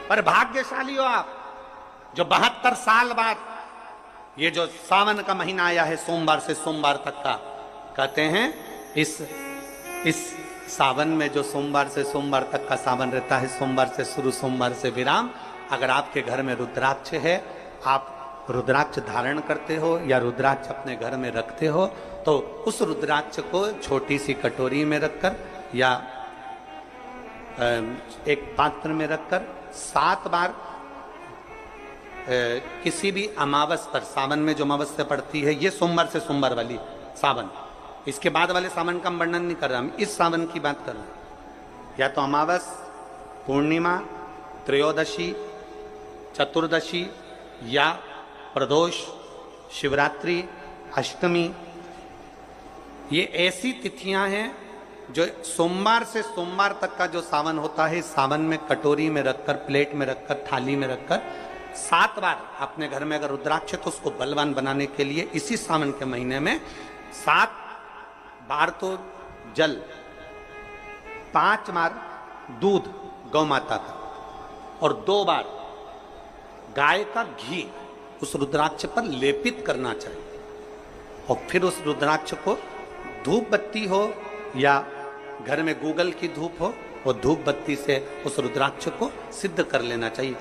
पर भाग्यशाली हो आप जो 72 साल बाद ये जो सावन का महीना आया है, सोमवार से सोमवार तक का, कहते हैं इस सावन में जो सोमवार से सोमवार तक का सावन रहता है, सोमवार से शुरू सोमवार से विराम, अगर आपके घर में रुद्राक्ष है, आप रुद्राक्ष धारण करते हो या रुद्राक्ष अपने घर में रखते हो, तो उस रुद्राक्ष को छोटी सी कटोरी में रखकर या एक पात्र में रखकर 7 बार किसी भी अमावस पर, सावन में जो अमावस्या पड़ती है, ये सोमवार से सोमवार वाली सावन, इसके बाद वाले सावन का हम वर्णन नहीं कर रहा, हम इस सावन की बात कर रहे हैं। या तो अमावस, पूर्णिमा, त्रयोदशी, चतुर्दशी या प्रदोष, शिवरात्रि, अष्टमी, ये ऐसी तिथियां हैं जो सोमवार से सोमवार तक का जो सावन होता है, सावन में कटोरी में रखकर, प्लेट में रखकर, थाली में रखकर 7 बार अपने घर में अगर रुद्राक्ष तो उसको बलवान बनाने के लिए इसी सावन के महीने में 7 बार तो जल, 5 बार दूध गौ माता का और 2 बार गाय का घी उस रुद्राक्ष पर लेपित करना चाहिए। और फिर उस रुद्राक्ष को धूप बत्ती हो या घर में गूगल की धूप हो, और धूप बत्ती से उस रुद्राक्ष को सिद्ध कर लेना चाहिए।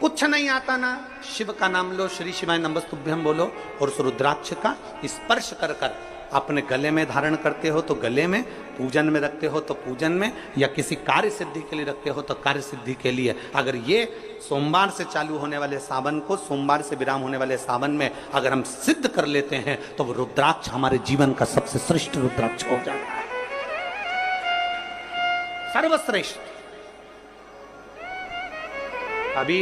कुछ नहीं आता ना, शिव का नाम लो, श्री शिवाय नमस्तुभ्यम बोलो और उस रुद्राक्ष का स्पर्श कर कर अपने गले में धारण करते हो तो गले में, पूजन में रखते हो तो पूजन में, या किसी कार्य सिद्धि के लिए रखते हो तो कार्य सिद्धि के लिए। अगर ये सोमवार से चालू होने वाले सावन को, सोमवार से विराम होने वाले सावन में अगर हम सिद्ध कर लेते हैं तो वो रुद्राक्ष हमारे जीवन का सबसे श्रेष्ठ रुद्राक्ष हो जाता है, सर्वश्रेष्ठ। अभी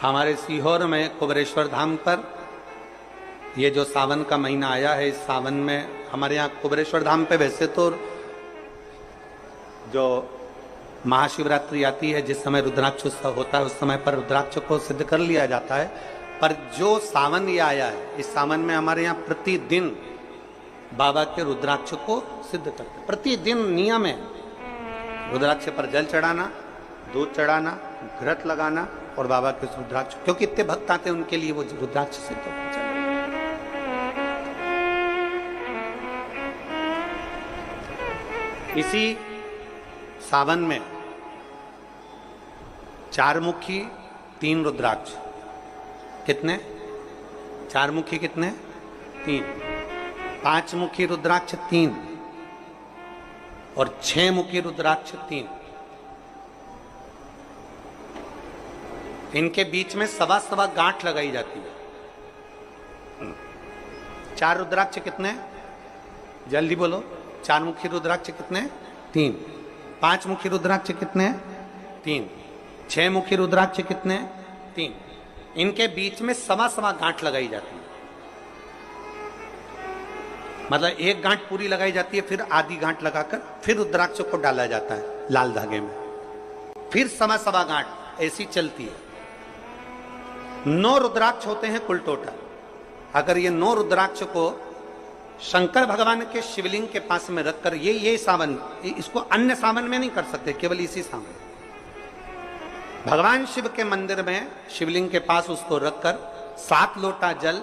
हमारे सीहोर में कुबेरेश्वर धाम पर ये जो सावन का महीना आया है, इस सावन में हमारे यहाँ कुबेरेश्वर धाम पे वैसे तो जो महाशिवरात्रि आती है, जिस समय रुद्राक्ष उत्सव होता है, उस समय पर रुद्राक्ष को सिद्ध कर लिया जाता है। पर जो सावन ये आया है, इस सावन में हमारे यहाँ प्रतिदिन बाबा के रुद्राक्ष को सिद्ध करते हैं। प्रतिदिन नियम है रुद्राक्ष पर जल चढ़ाना, दूध चढ़ाना, घृत लगाना और बाबा के रुद्राक्ष, क्योंकि इतने भक्त आते हैं उनके लिए वो रुद्राक्ष सिद्ध होता है। इसी सावन में 4 मुखी 3 रुद्राक्ष, कितने? 4 मुखी कितने? 3। 5 मुखी रुद्राक्ष 3 और 6 मुखी रुद्राक्ष 3। इनके बीच में सवा गांठ लगाई जाती है। 4 रुद्राक्ष कितने? जल्दी बोलो। 4 मुखी रुद्राक्ष कितने? 3। 5 मुखी रुद्राक्ष कितने? 3। 6 मुखी रुद्राक्ष कितने? 3। इनके बीच में सवा गांठ लगाई जाती है। मतलब एक गांठ पूरी लगाई जाती है, फिर आधी गांठ लगाकर फिर रुद्राक्ष को डाला जाता है लाल धागे में, फिर सवा गांठ, ऐसी चलती है। 9 रुद्राक्ष होते हैं कुल टोटल। अगर ये 9 रुद्राक्ष को शंकर भगवान के शिवलिंग के पास में रखकर, ये सावन, इसको अन्य सावन में नहीं कर सकते, केवल इसी सावन भगवान शिव के मंदिर में शिवलिंग के पास उसको रखकर 7 लोटा जल,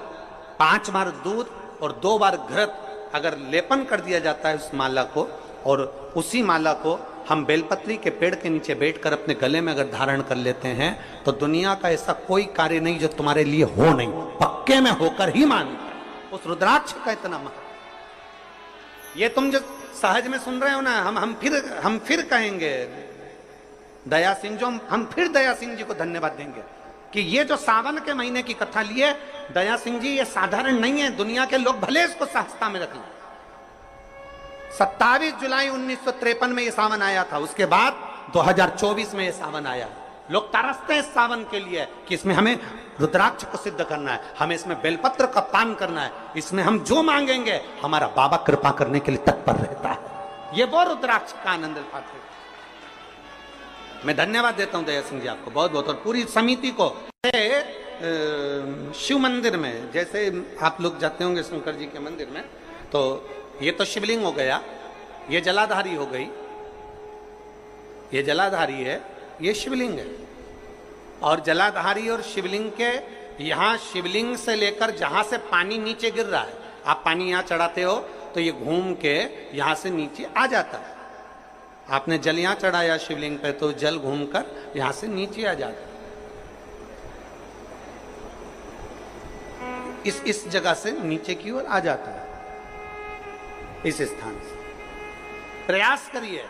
5 बार दूध और 2 बार घृत अगर लेपन कर दिया जाता है उस माला को, और उसी माला को हम बेलपत्री के पेड़ के नीचे बैठकर अपने गले में अगर धारण कर लेते हैं तो दुनिया का ऐसा कोई कार्य नहीं जो तुम्हारे लिए हो नहीं, पक्के में होकर ही मान। उस रुद्राक्ष का इतना महत्व, ये तुम जो सहज में सुन रहे हो ना, हम फिर कहेंगे दया सिंह, जो हम फिर दया सिंह जी को धन्यवाद देंगे कि ये जो सावन के महीने की कथा लिए दया सिंह जी, ये साधारण नहीं है। दुनिया के लोग भले इसको सहजता में रख लें। 27 जुलाई 1953 में ये सावन आया था, उसके बाद 2024 में ये सावन आया। लोग तरसते हैं इस सावन के लिए कि इसमें हमें रुद्राक्ष को सिद्ध करना है, हमें इसमें बेलपत्र का पान करना है, इसमें हम जो मांगेंगे हमारा बाबा कृपा करने के लिए तत्पर रहता है। ये वो रुद्राक्ष का आनंद पाते। मैं धन्यवाद देता हूं दया सिंह जी आपको बहुत बहुत, और पूरी समिति को। शिव मंदिर में जैसे आप लोग जाते होंगे शंकर जी के मंदिर में, तो ये तो शिवलिंग हो गया, ये जलाधारी हो गई, ये जलाधारी है, ये शिवलिंग है। और जलाधारी और शिवलिंग के यहां, शिवलिंग से लेकर जहां से पानी नीचे गिर रहा है, आप पानी यहां चढ़ाते हो तो ये घूम के यहां से नीचे आ जाता है। आपने जल यहां चढ़ाया शिवलिंग पे तो जल घूमकर यहां से नीचे आ जाता है। इस जगह से नीचे की ओर आ जाता है, इस स्थान से। प्रयास करिए,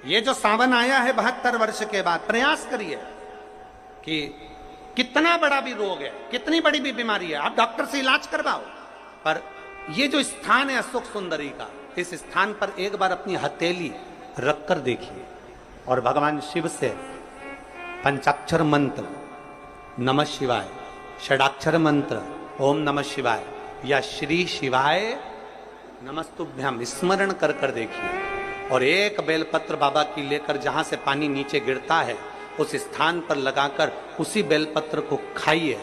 ये जो सावन आया है 72 वर्ष के बाद, प्रयास करिए कि कितना बड़ा भी रोग है, कितनी बड़ी भी बीमारी है, आप डॉक्टर से इलाज करवाओ, पर ये जो स्थान है अशोक सुंदरी का, इस स्थान पर एक बार अपनी हथेली रखकर देखिए और भगवान शिव से पंचाक्षर मंत्र नमः शिवाय, षडाक्षर मंत्र ओम नमः शिवाय या श्री शिवाय नमस्तुभ्यम स्मरण कर कर देखिए और एक बेलपत्र बाबा की लेकर जहां से पानी नीचे गिरता है उस स्थान पर लगाकर उसी बेलपत्र को खाइए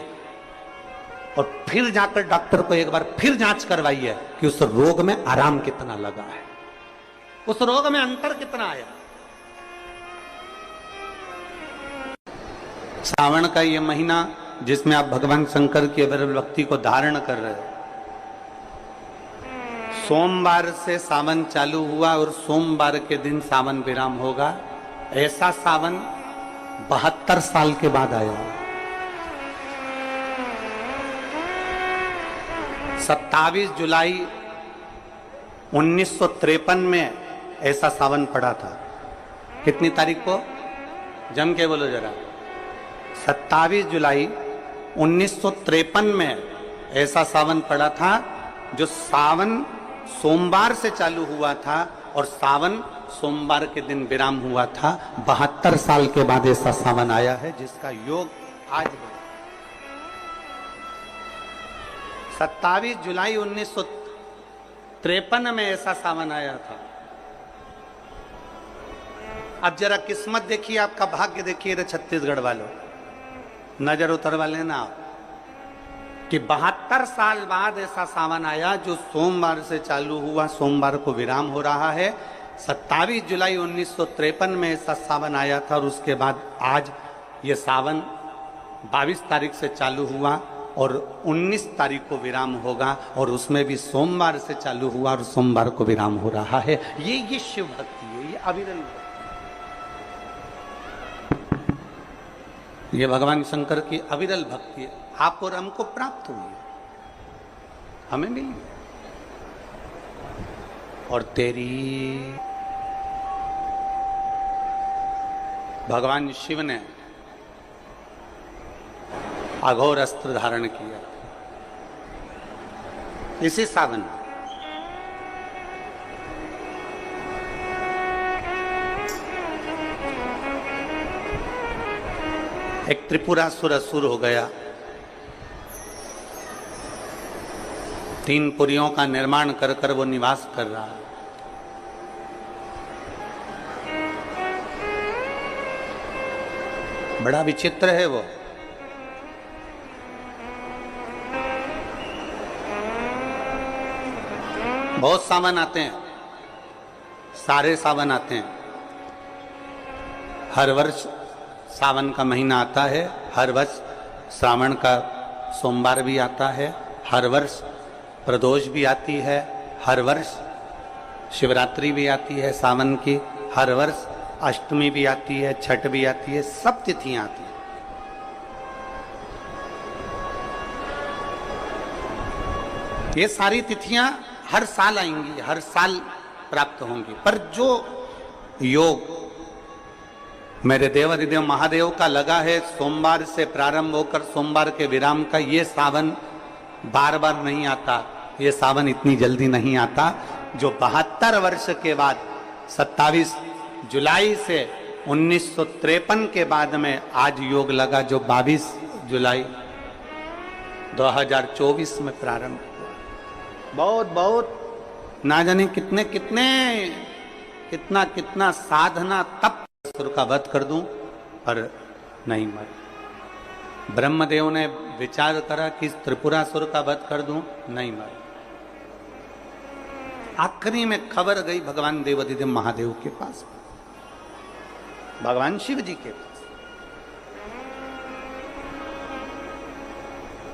और फिर जाकर डॉक्टर को एक बार फिर जांच करवाइए कि उस रोग में आराम कितना लगा है, उस रोग में अंतर कितना आया। सावन का ये महीना जिसमें आप भगवान शंकर की अविरल भक्ति को धारण कर रहे हो, सोमवार से सावन चालू हुआ और सोमवार के दिन सावन विराम होगा। ऐसा सावन 72 साल के बाद आया। 27 जुलाई 1953 में ऐसा सावन पड़ा था। कितनी तारीख को? जम के बोलो जरा। 27 जुलाई 1953 में ऐसा सावन पड़ा था, जो सावन सोमवार से चालू हुआ था और सावन सोमवार के दिन विराम हुआ था। 72 साल के बाद ऐसा सावन आया है जिसका योग आज है। 27 जुलाई 1953 में ऐसा सावन आया था। अब जरा किस्मत देखिए, आपका भाग्य देखिए रे छत्तीसगढ़ वालों, नजर उतरवा लेना आप कि 72 साल बाद ऐसा सावन आया जो सोमवार से चालू हुआ, सोमवार को विराम हो रहा है। 27 जुलाई 1953 में ऐसा सावन आया था और उसके बाद आज ये सावन 22 तारीख से चालू हुआ और 19 तारीख को विराम होगा और उसमें भी सोमवार से चालू हुआ और सोमवार को विराम हो रहा है। ये शिव भक्ति है, ये अविरल भक्ति, ये भगवान शंकर की अविरल भक्ति है। आप और हमको प्राप्त हुई है, हमें मिली और तेरी भगवान शिव ने अघोर अस्त्र धारण किया इसी सावन में। एक त्रिपुरासुर असुर हो गया, 3 पुरियों का निर्माण कर कर वो निवास कर रहा है। बड़ा विचित्र है वो। बहुत सावन आते हैं, सारे सावन आते हैं। हर वर्ष सावन का महीना आता है, हर वर्ष श्रावण का सोमवार भी आता है, हर वर्ष प्रदोष भी आती है, हर वर्ष शिवरात्रि भी आती है सावन की, हर वर्ष अष्टमी भी आती है, छठ भी आती है, सब तिथियां आती हैं। ये सारी तिथियां हर साल आएंगी, हर साल प्राप्त होंगी, पर जो योग मेरे देवाधिदेव महादेव का लगा है सोमवार से प्रारंभ होकर सोमवार के विराम का, ये सावन बार बार नहीं आता, ये सावन इतनी जल्दी नहीं आता। जो 72 वर्ष के बाद 27 जुलाई से 1953 के बाद में आज योग लगा, जो 22 जुलाई 2024 में प्रारंभ हुआ। बहुत बहुत ना जाने कितने कितने कितना कितना साधना तप असुर का वध कर दूं, पर नहीं मर। ब्रह्मदेव ने विचार करा कि त्रिपुरासुर का वध कर दूं, नहीं मर। आखिरी में खबर गई भगवान देवाधिदेव महादेव के पास। भगवान शिव जी के पास।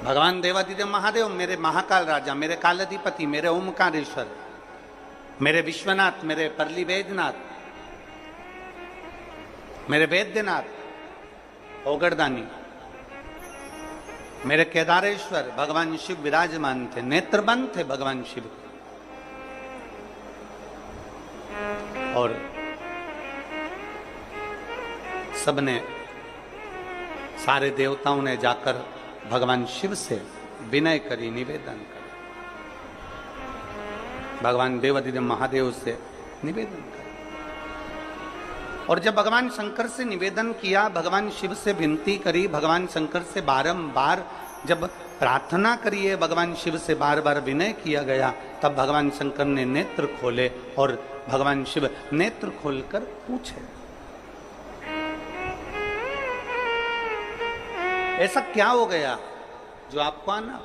भगवान देवादिदेव महादेव, मेरे महाकाल राजा, मेरे कालाधिपति, मेरे ओमकारेश्वर, मेरे विश्वनाथ, मेरे परली वैद्यनाथ, मेरे वैद्यनाथ, ओगरदानी, मेरे केदारेश्वर, भगवान शिव विराजमान थे, नेत्रबंद थे भगवान शिव। और सबने, सारे देवताओं ने जाकर भगवान शिव से विनय करी, निवेदन कर, भगवान देवादिदेव महादेव से निवेदन कर। और जब भगवान शंकर से निवेदन किया, भगवान शिव से विनती करी, भगवान शंकर से बारंबार जब प्रार्थना करिए, भगवान शिव से बार बार विनय किया गया, तब भगवान शंकर ने नेत्र खोले और भगवान शिव नेत्र खोलकर पूछे, ऐसा क्या हो गया जो आपको आना?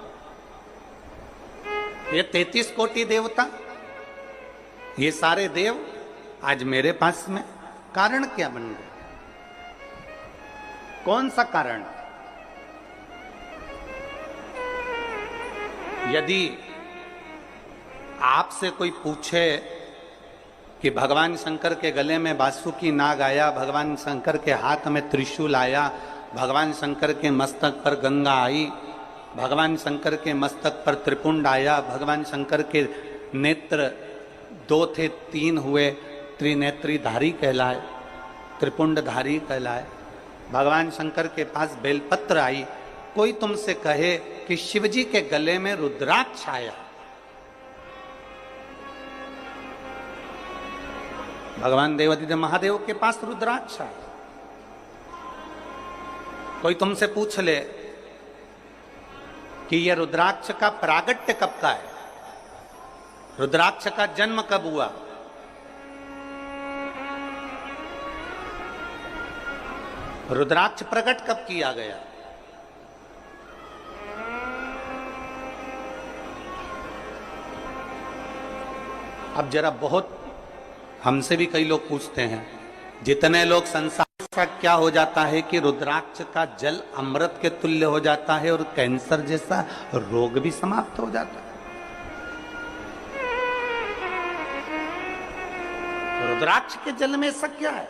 ये 33 कोटि देवता, ये सारे देव आज मेरे पास में कारण क्या बन गए? कौन सा कारण? यदि आपसे कोई पूछे कि भगवान शंकर के गले में बासुकी नाग आया, भगवान शंकर के हाथ में त्रिशूल आया, भगवान शंकर के मस्तक पर गंगा आई, भगवान शंकर के मस्तक पर त्रिपुंड आया, भगवान शंकर के नेत्र 2 थे 3 हुए, त्रिनेत्रीधारी कहलाए, त्रिपुंडधारी कहलाए, भगवान शंकर के पास बेलपत्र आई, कोई तुमसे कहे कि शिवजी के गले में रुद्राक्ष आया, भगवान देवादिदेव महादेव के पास रुद्राक्ष आया, कोई तुमसे पूछ ले कि यह रुद्राक्ष का प्रागट्य कब का है, रुद्राक्ष का जन्म कब हुआ, रुद्राक्ष प्रकट कब किया गया, अब जरा बहुत हमसे भी कई लोग पूछते हैं, जितने लोग संसार का क्या हो जाता है कि रुद्राक्ष का जल अमृत के तुल्य हो जाता है और कैंसर जैसा रोग भी समाप्त हो जाता है। रुद्राक्ष के जल में ऐसा क्या है?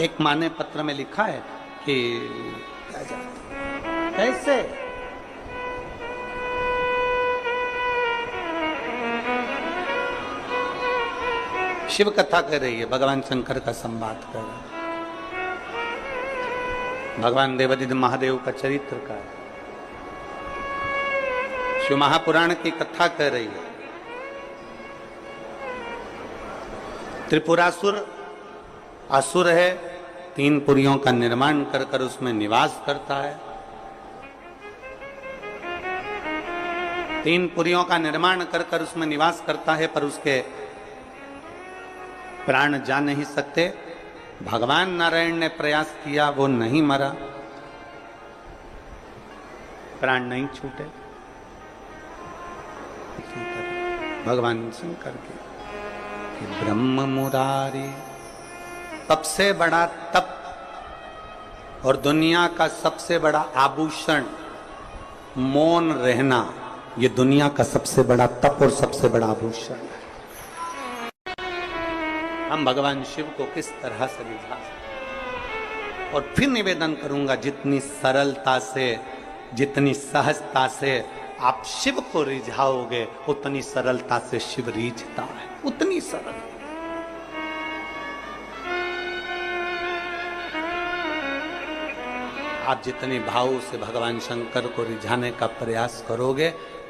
एक माने पत्र में लिखा है कि कैसे शिव कथा कर रही है, भगवान शंकर का संवाद कर रहा है, भगवान देवादिदेव महादेव का चरित्र का है, शिव महापुराण की कथा कर रही है। त्रिपुरासुर असुर है, 3 पुरियों का निर्माण कर कर उसमें निवास करता है, 3 पुरियों का निर्माण कर कर उसमें निवास करता है, पर उसके प्राण जा नहीं सकते। भगवान नारायण ने प्रयास किया, वो नहीं मरा, प्राण नहीं छूटे। भगवान शंकर के ब्रह्म मुरारी, सबसे बड़ा तप और दुनिया का सबसे बड़ा आभूषण मौन रहना, ये दुनिया का सबसे बड़ा तप और सबसे बड़ा आभूषण है। हम भगवान शिव को किस तरह से रिझा सकते? और फिर निवेदन करूंगा, जितनी सरलता से, जितनी सहजता से आप शिव को रिझाओगे, उतनी सरलता से शिव रिझता है, उतनी सरल। आप जितने भाव से भगवान शंकर को रिझाने का प्रयास करोगे,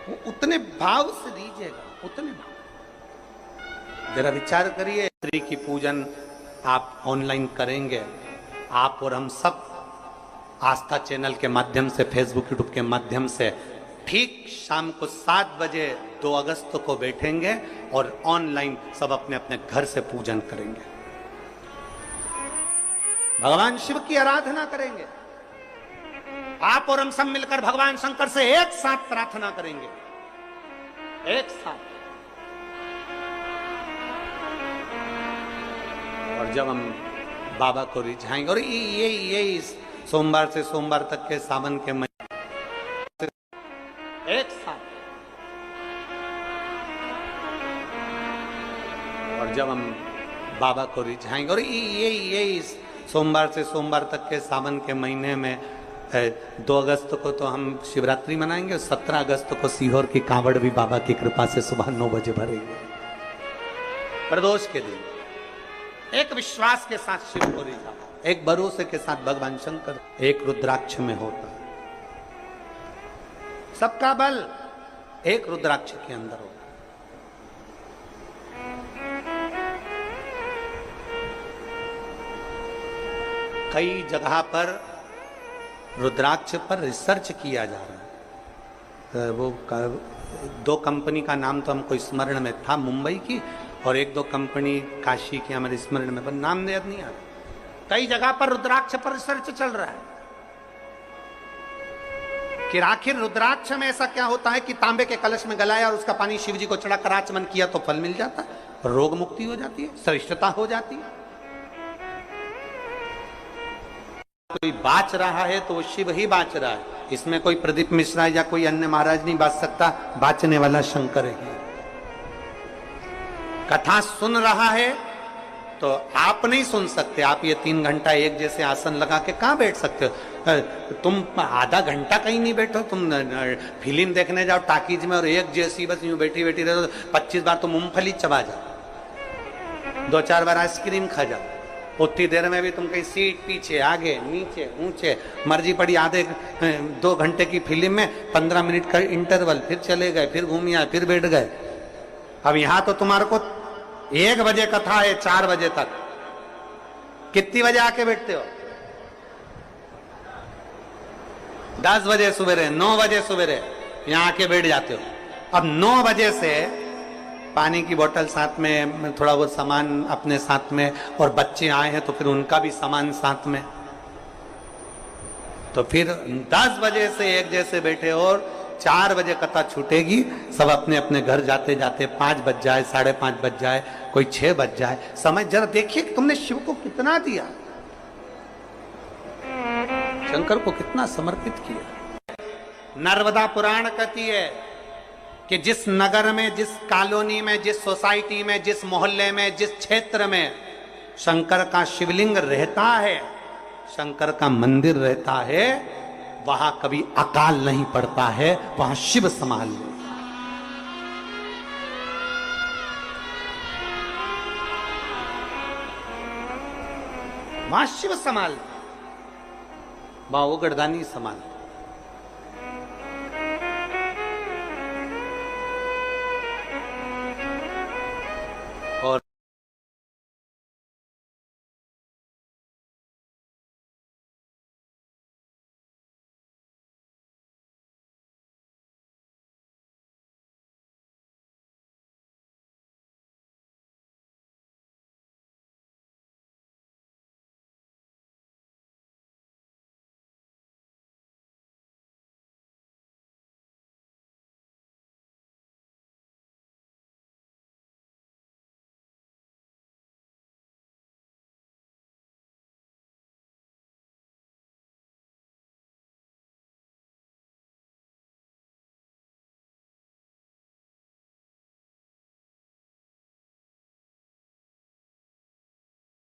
वो उतने भाव से रिझेगा, उतने भाव। जरा विचार करिए, स्त्री की पूजन आप ऑनलाइन करेंगे, आप और हम सब आस्था चैनल के माध्यम से, फेसबुक यूट्यूब के माध्यम से ठीक शाम को 7 बजे 2 अगस्त को बैठेंगे और ऑनलाइन सब अपने अपने घर से पूजन करेंगे, भगवान शिव की आराधना करेंगे। आप और हम सब मिलकर भगवान शंकर से एक साथ प्रार्थना करेंगे, एक साथ। जब हम बाबा को रिझाएंगे, और ये सोमवार से सोमवार तक के सावन के महीने एक साथ, और जब हम बाबा को रिझाएंगे, और ये सोमवार से सोमवार तक के सावन के महीने में 2 अगस्त को तो हम शिवरात्रि मनाएंगे, 17 अगस्त को सीहोर की कांवड़ भी बाबा की कृपा से सुबह 9 बजे भरेंगे। प्रदोष के दिन एक विश्वास के साथ शिव को रिझा, एक भरोसे के साथ भगवान शंकर, एक रुद्राक्ष में होता है। सबका बल एक रुद्राक्ष के अंदर होता है। कई जगह पर रुद्राक्ष पर रिसर्च किया जा रहा है। वो 2 कंपनी का नाम तो हमको स्मरण में था, मुंबई की, और 1-2 कंपनी काशी की हमारे स्मरण में, पर नाम याद नहीं आ रहा। कई जगह पर रुद्राक्ष पर रिसर्च चल रहा है कि आखिर रुद्राक्ष में ऐसा क्या होता है कि तांबे के कलश में गलाया और उसका पानी शिव जी को चढ़ाकर आचमन किया तो फल मिल जाता है, रोग मुक्ति हो जाती है, श्रेष्ठता हो जाती है। कोई बाच रहा है तो वो शिव ही बाच रहा है, इसमें कोई प्रदीप मिश्रा या कोई अन्य महाराज नहीं बाच सकता, बाचने वाला शंकर है। कथा सुन रहा है तो आप नहीं सुन सकते, आप ये 3 घंटा एक जैसे आसन लगा के कहां बैठ सकते हो? तुम आधा घंटा कहीं नहीं बैठो, तुम फिल्म देखने जाओ टाकीज में और एक जैसी बस यूं बैठी बैठी रहो, 25 बार तो मूंगफली चबा जाओ, 2-4 बार आइसक्रीम खा जाओ, उतनी देर में भी तुम कहीं सीट पीछे आगे नीचे ऊंचे मर्जी पड़ी। आधे 2 घंटे की फिल्म में 15 मिनट का इंटरवल, फिर चले गए, फिर घूम आए, फिर बैठ गए। अब यहां तो तुम्हारे को 1 बजे कथा है, 4 बजे तक, कितनी बजे आके बैठते हो? 10 बजे सवेरे, 9 बजे सवेरे यहां आके बैठ जाते हो। अब 9 बजे से पानी की बोतल साथ में, थोड़ा बहुत सामान अपने साथ में, और बच्चे आए हैं तो फिर उनका भी सामान साथ में, तो फिर 10 बजे से एक जैसे बैठे और 4 बजे कथा छूटेगी, सब अपने अपने घर जाते जाते 5 बज जाए, 5:30 बज जाए, कोई 6 बज जाए। समय जरा देखिए कि तुमने शिव को कितना दिया, शंकर को कितना समर्पित किया। नर्मदा पुराण कहती है कि जिस नगर में, जिस कॉलोनी में, जिस सोसाइटी में, जिस मोहल्ले में, जिस क्षेत्र में शंकर का शिवलिंग रहता है, शंकर का मंदिर रहता है, वहां कभी अकाल नहीं पड़ता है, वहां शिव संभाल ले। वहां शिव संभाल, वहां वो गढ़दानी संभाल।